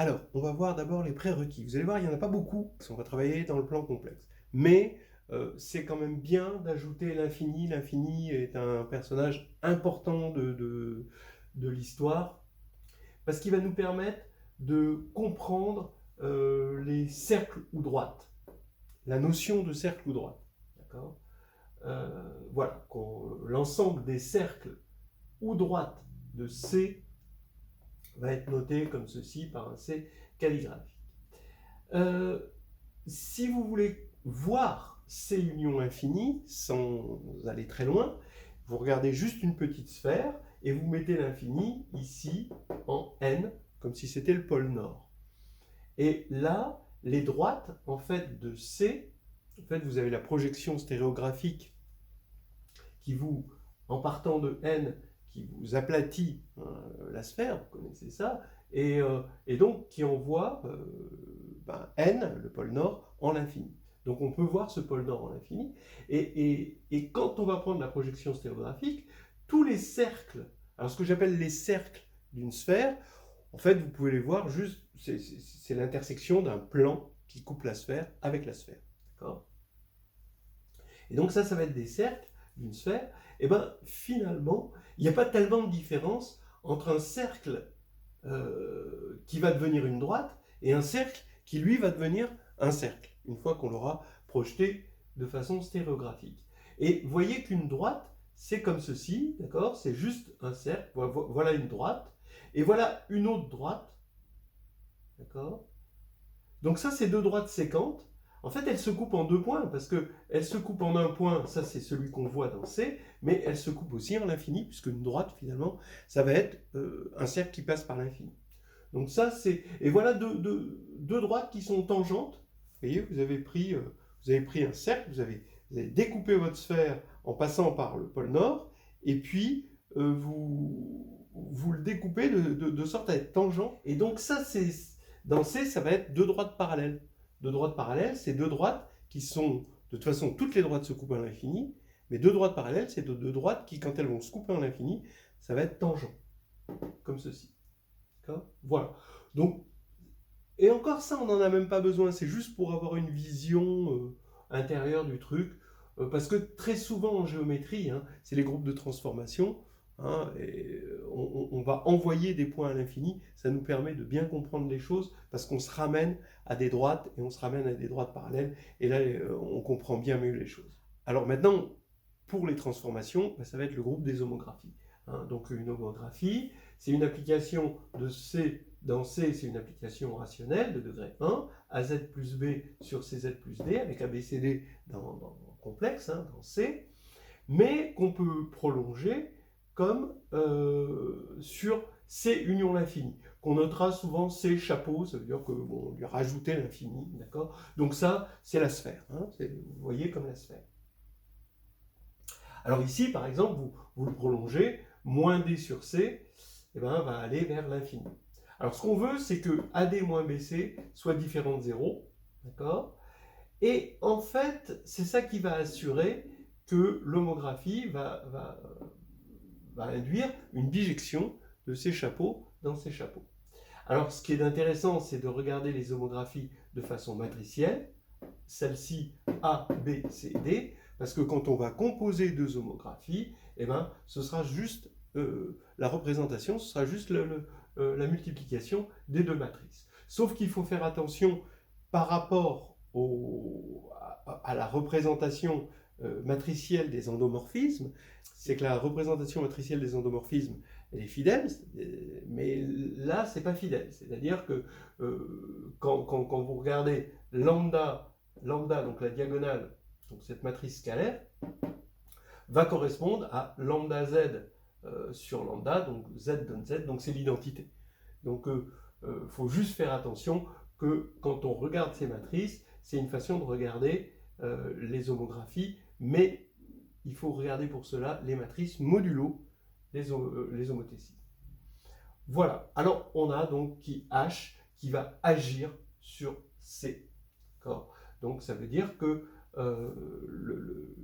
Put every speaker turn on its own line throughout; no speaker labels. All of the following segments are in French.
Alors, on va voir d'abord les prérequis. Vous allez voir, il n'y en a pas beaucoup, parce qu'on va travailler dans le plan complexe. Mais c'est quand même bien d'ajouter l'infini. L'infini est un personnage important de l'histoire, parce qu'il va nous permettre de comprendre les cercles ou droites, la notion de cercle ou droite. D'accord. Voilà, l'ensemble des cercles ou droites de C va être noté comme ceci par un C calligraphique. Euh, si vous voulez voir ces unions infinies sans aller très loin, vous regardez juste une petite sphère et vous mettez l'infini ici en N, comme si c'était le pôle Nord. Et là, les droites en fait de C, en fait vous avez la projection stéréographique qui vous, en partant de N, qui vous aplatit la sphère, vous connaissez ça, et donc qui envoie N, le pôle Nord, en l'infini. Donc on peut voir ce pôle Nord en l'infini, et quand on va prendre la projection stéréographique, tous les cercles, alors ce que j'appelle les cercles d'une sphère, en fait vous pouvez les voir juste, c'est l'intersection d'un plan qui coupe la sphère avec la sphère. D'accord ? Et donc ça va être des cercles d'une sphère, et bien finalement, il n'y a pas tellement de différence entre un cercle qui va devenir une droite et un cercle qui lui va devenir un cercle, une fois qu'on l'aura projeté de façon stéréographique. Et voyez qu'une droite, c'est comme ceci, d'accord? C'est juste un cercle, voilà une droite, et voilà une autre droite, d'accord? Donc ça, c'est deux droites séquentes. En fait, elles se coupent en deux points, parce qu'elles se coupent en un point, ça c'est celui qu'on voit dans C, mais elles se coupent aussi en l'infini, puisque une droite, finalement, ça va être un cercle qui passe par l'infini. Donc ça, c'est... Et voilà deux droites qui sont tangentes. Vous voyez, vous avez pris un cercle, vous avez découpé votre sphère en passant par le pôle Nord, et puis vous le découpez de sorte à être tangent. Et donc ça, dans C, ça va être deux droites parallèles. Deux droites parallèles, c'est deux droites qui sont... De toute façon, toutes les droites se coupent à l'infini, mais deux droites parallèles, c'est deux droites qui, quand elles vont se couper à l'infini, ça va être tangent, comme ceci. Voilà. Donc, et encore ça, on n'en a même pas besoin. C'est juste pour avoir une vision intérieure du truc. Parce que très souvent en géométrie, hein, c'est les groupes de transformation. Hein, et on va envoyer des points à l'infini. Ça nous permet de bien comprendre les choses parce qu'on se ramène à des droites et on se ramène à des droites parallèles. Et là, on comprend bien mieux les choses. Alors maintenant, pour les transformations, ça va être le groupe des homographies. Hein, donc une homographie, c'est une application de C. Dans C, c'est une application rationnelle de degré 1, AZ plus B sur CZ plus D, avec ABCD dans complexe, hein, dans C, mais qu'on peut prolonger comme sur C union l'infini, qu'on notera souvent C chapeau, ça veut dire que bon, on lui a rajouté l'infini, d'accord? Donc ça, c'est la sphère, hein, vous voyez comme la sphère. Alors ici, par exemple, vous le prolongez, moins D sur C, eh ben, va aller vers l'infini. Alors ce qu'on veut, c'est que AD moins BC soit différent de 0, d'accord? Et en fait, c'est ça qui va assurer que l'homographie va induire une bijection de ces chapeaux dans ces chapeaux. Alors ce qui est intéressant, c'est de regarder les homographies de façon matricielle, celle-ci A, B, C, D, parce que quand on va composer deux homographies, eh ben, ce sera juste la représentation, ce sera juste la multiplication des deux matrices. Sauf qu'il faut faire attention par rapport à la représentation matricielle des endomorphismes, c'est que la représentation matricielle des endomorphismes, elle est fidèle, mais là, c'est pas fidèle. C'est-à-dire que quand vous regardez lambda, donc la diagonale, donc cette matrice scalaire, va correspondre à lambda z sur lambda, donc z donne z, donc c'est l'identité. Donc faut juste faire attention que quand on regarde ces matrices, c'est une façon de regarder les homographies, mais il faut regarder pour cela les matrices modulo les homothéties. Voilà, alors on a donc H qui va agir sur C. Donc ça veut dire que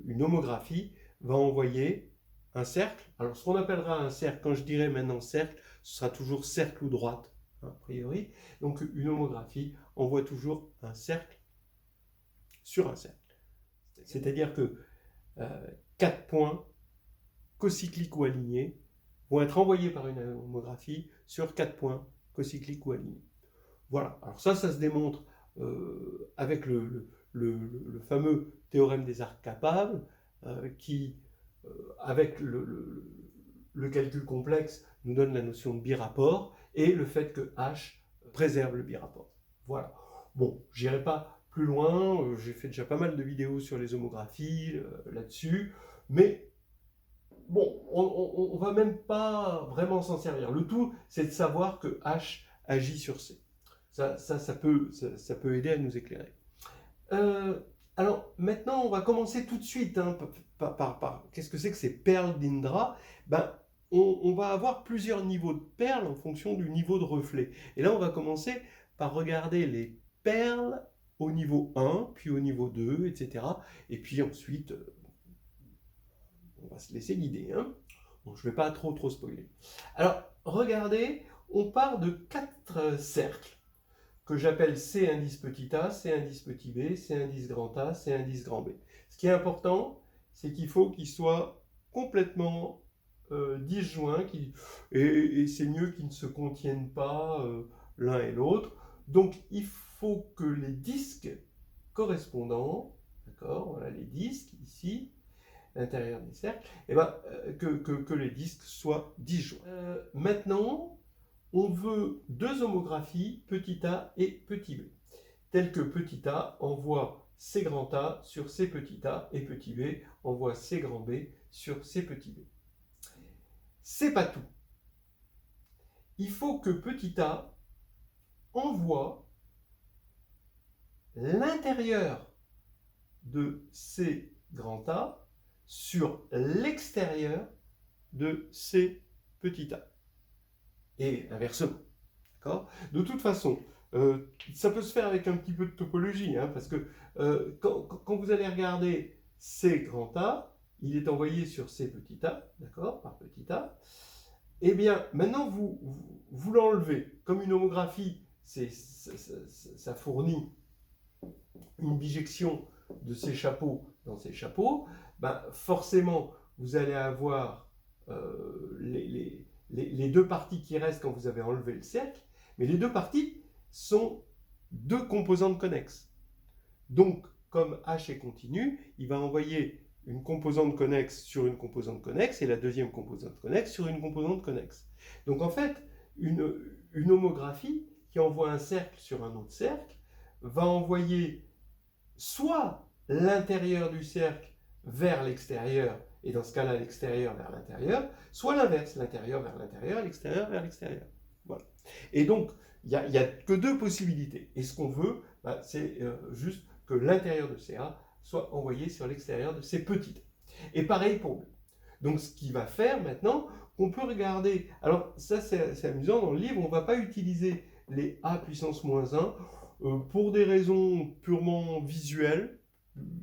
une homographie va envoyer un cercle. Alors ce qu'on appellera un cercle, quand je dirai maintenant cercle, ce sera toujours cercle ou droite. a priori. Donc une homographie envoie toujours un cercle sur un cercle. C'est-à-dire que 4 points cocycliques ou alignés vont être envoyés par une homographie sur 4 points cocycliques ou alignés. Voilà, alors ça se démontre avec le fameux théorème des arcs capables qui, avec le calcul complexe, nous donne la notion de birapport et le fait que H préserve le birapport. Voilà. Bon, j'irai pas plus loin, j'ai fait déjà pas mal de vidéos sur les homographies là-dessus, mais bon, on va même pas vraiment s'en servir. Le tout, c'est de savoir que H agit sur C. Ça peut aider à nous éclairer. Alors, maintenant, on va commencer tout de suite par qu'est-ce que c'est que ces perles d'Indra? Ben, on va avoir plusieurs niveaux de perles en fonction du niveau de reflet. Et là, on va commencer par regarder les perles au niveau 1, puis au niveau 2, etc. Et puis ensuite, on va se laisser guider. Bon, je ne vais pas trop spoiler. Alors, regardez, on part de 4 cercles que j'appelle C indice petit a, C indice petit b, C indice grand A, C indice grand B. Ce qui est important, c'est qu'il faut qu'ils soient complètement disjoints, et c'est mieux qu'ils ne se contiennent pas l'un et l'autre. Donc il faut que les disques correspondants, d'accord, voilà les disques ici, à l'intérieur des cercles, et que les disques soient disjoints. Maintenant, on veut 2 homographies, petit a et petit b, telles que petit a envoie C grand A sur C petit a et petit b envoie C grand B sur C petit b. C'est pas tout. Il faut que petit a envoie l'intérieur de C grand A sur l'extérieur de C petit a. Et inversement. D'accord ? De toute façon, ça peut se faire avec un petit peu de topologie, parce que quand vous allez regarder C grand A, il est envoyé sur C petit a, d'accord, par petit a. Eh bien, maintenant, vous l'enlevez. Comme une homographie, ça fournit une bijection de ces chapeaux dans ces chapeaux, forcément, vous allez avoir les 2 parties qui restent quand vous avez enlevé le cercle, mais les 2 parties sont 2 composantes connexes. Donc, comme H est continu, il va envoyer une composante connexe sur une composante connexe et la deuxième composante connexe sur une composante connexe. Donc en fait, une homographie qui envoie un cercle sur un autre cercle va envoyer soit l'intérieur du cercle vers l'extérieur, et dans ce cas-là, l'extérieur vers l'intérieur, soit l'inverse, l'intérieur vers l'intérieur, l'extérieur vers l'extérieur. Voilà. Et donc, il n'y a que 2 possibilités. Et ce qu'on veut, c'est juste que l'intérieur de CA soit envoyé sur l'extérieur de C petit. Et pareil pour B. Donc, ce qu'il va faire maintenant, on peut regarder. Alors, ça, c'est amusant, dans le livre, on ne va pas utiliser les A puissance moins 1 pour des raisons purement visuelles.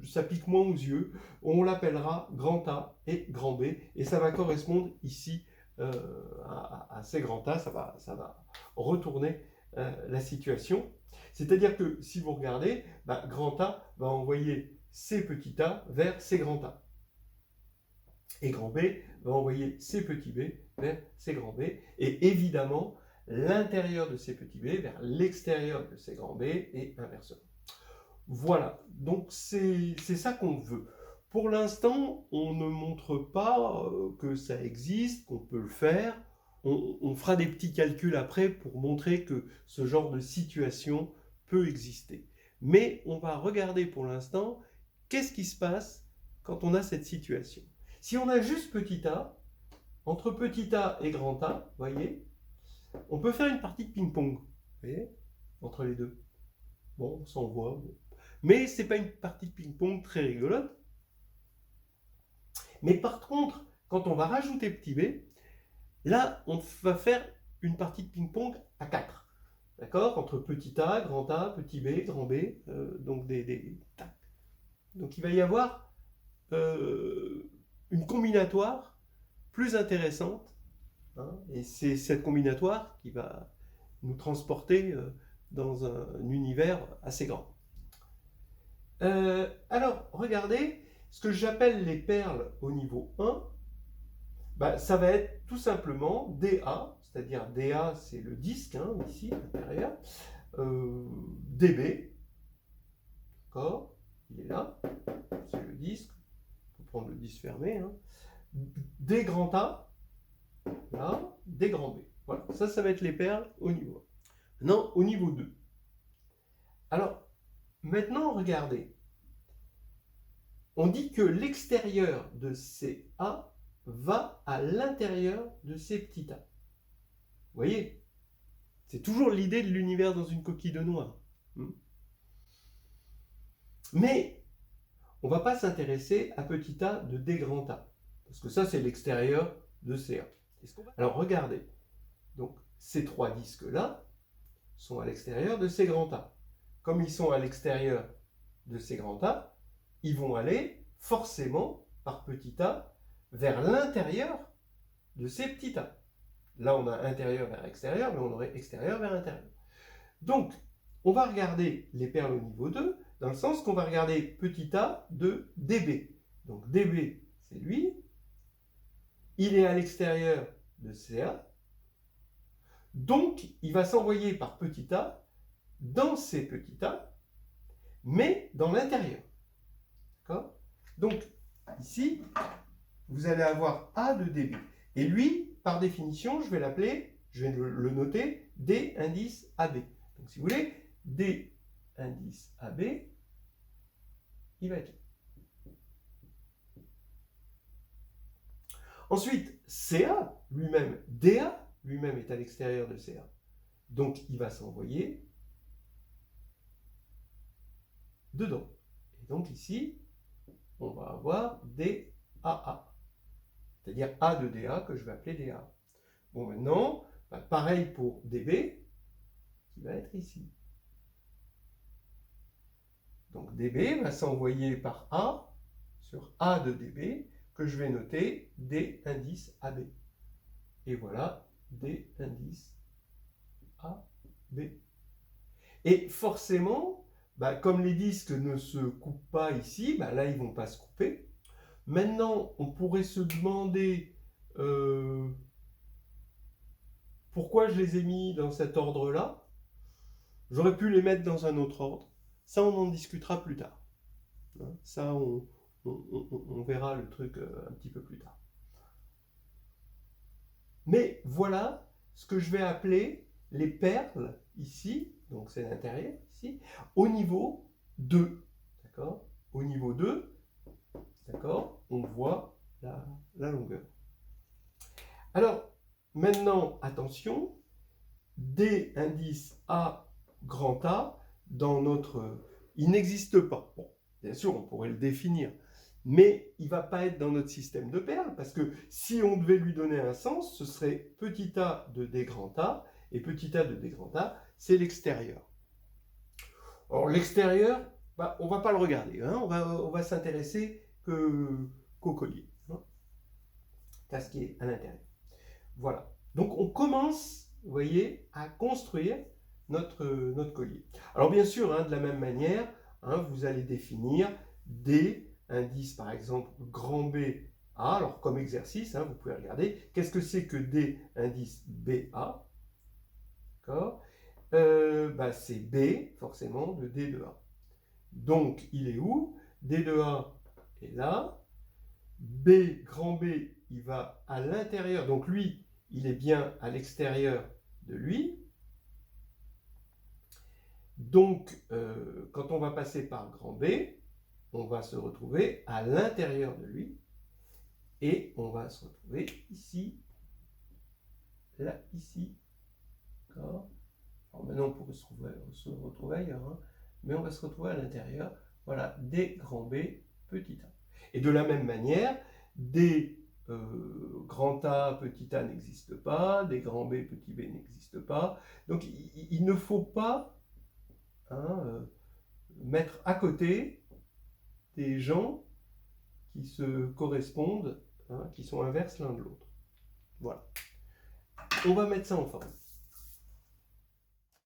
Ça pique moins aux yeux. On l'appellera grand A et grand B, et ça va correspondre ici à C grand A. Ça va retourner la situation. C'est-à-dire que si vous regardez, grand A va envoyer C petit a vers C grand A. Et grand B va envoyer C petit b vers C grand B. Et évidemment, l'intérieur de C petit b vers l'extérieur de C grand B et inversement. Voilà, donc c'est ça qu'on veut. Pour l'instant, on ne montre pas que ça existe, qu'on peut le faire. On fera des petits calculs après pour montrer que ce genre de situation peut exister. Mais on va regarder pour l'instant qu'est-ce qui se passe quand on a cette situation. Si on a juste petit a, entre petit a et grand A, vous voyez, on peut faire une partie de ping-pong, vous voyez, entre les deux. Bon, on s'en voit. Bon. Mais ce n'est pas une partie de ping-pong très rigolote. Mais par contre, quand on va rajouter petit b, là, on va faire une partie de ping-pong à 4. D'accord? Entre petit a, grand A, petit b, grand B. Donc tac. Donc il va y avoir une combinatoire plus intéressante. Et c'est cette combinatoire qui va nous transporter dans un univers assez grand. Alors, regardez, ce que j'appelle les perles au niveau 1, bah, ça va être tout simplement DA, c'est-à-dire DA, c'est le disque, hein, ici, à l'intérieur, DB, d'accord, il est là, c'est le disque, on peut prendre le disque fermé, hein. D grand A, là, D grand B. Voilà, ça va être les perles au niveau 1. Maintenant, au niveau 2. Alors, maintenant, regardez. On dit que l'extérieur de ces A va à l'intérieur de ces petits A. Vous voyez? C'est toujours l'idée de l'univers dans une coquille de noix. Mais on ne va pas s'intéresser à petit a de D grand A. Parce que ça, c'est l'extérieur de CA. Alors regardez. Donc ces trois disques-là sont à l'extérieur de C grand A. Comme ils sont à l'extérieur de C grand A, ils vont aller forcément par petit a vers l'intérieur de ces petits a. Là, on a intérieur vers extérieur, mais on aurait extérieur vers intérieur. Donc, on va regarder les perles au niveau 2, dans le sens qu'on va regarder petit a de DB. Donc, DB, c'est lui. Il est à l'extérieur de CA. Donc, il va s'envoyer par petit a dans ces petits a, mais dans l'intérieur. D'accord? Donc, ici, vous allez avoir A de DB. Et lui, par définition, je vais l'appeler, je vais le noter, D indice AB. Donc, si vous voulez, D indice AB, il va être là. Ensuite, CA lui-même, DA lui-même est à l'extérieur de CA. Donc, il va s'envoyer dedans. Et donc, ici, on va avoir DAA. C'est-à-dire A de DA que je vais appeler DA. Bon, maintenant, bah, pareil pour DB, qui va être ici. Donc DB va s'envoyer par A sur A de DB, que je vais noter D indice AB. Et voilà, D indice AB. Et forcément, bah, comme les disques ne se coupent pas ici, bah, là ils ne vont pas se couper. Maintenant, on pourrait se demander pourquoi je les ai mis dans cet ordre-là. J'aurais pu les mettre dans un autre ordre. Ça, on en discutera plus tard. Ça, on verra le truc un petit peu plus tard. Mais voilà ce que je vais appeler les perles ici, donc c'est l'intérieur ici, au niveau 2. D'accord? Au niveau 2, d'accord, on voit la longueur. Alors, maintenant, attention, D indice A grand A, dans notre... il n'existe pas. Bon, bien sûr, on pourrait le définir, mais il ne va pas être dans notre système de perles, parce que si on devait lui donner un sens, ce serait petit a de D grand A, et petit a de D grand A, c'est l'extérieur. Alors l'extérieur, bah, on ne va pas le regarder, hein, on va s'intéresser qu'au collier, hein, à ce qui est à l'intérieur. Voilà, donc on commence, vous voyez, à construire notre collier. Alors bien sûr, hein, de la même manière, hein, vous allez définir D, indice par exemple grand B A. Alors comme exercice, hein, vous pouvez regarder, qu'est-ce que c'est que D, indice BA? D'accord, bah, c'est B, forcément, de D de A. Donc, il est où? D de A est là. B, grand B, il va à l'intérieur. Donc, lui, il est bien à l'extérieur de lui. Donc, quand on va passer par grand B, on va se retrouver à l'intérieur de lui. Et on va se retrouver ici, là, ici. D'accord. Alors maintenant, on pourrait se retrouver ailleurs, hein, mais on va se retrouver à l'intérieur. Voilà, D grand B, petit a. Et de la même manière, D grand A, petit a n'existe pas, D grand B, petit b n'existe pas. Donc il ne faut pas, hein, mettre à côté des gens qui se correspondent, hein, qui sont inverses l'un de l'autre. Voilà. On va mettre ça en forme.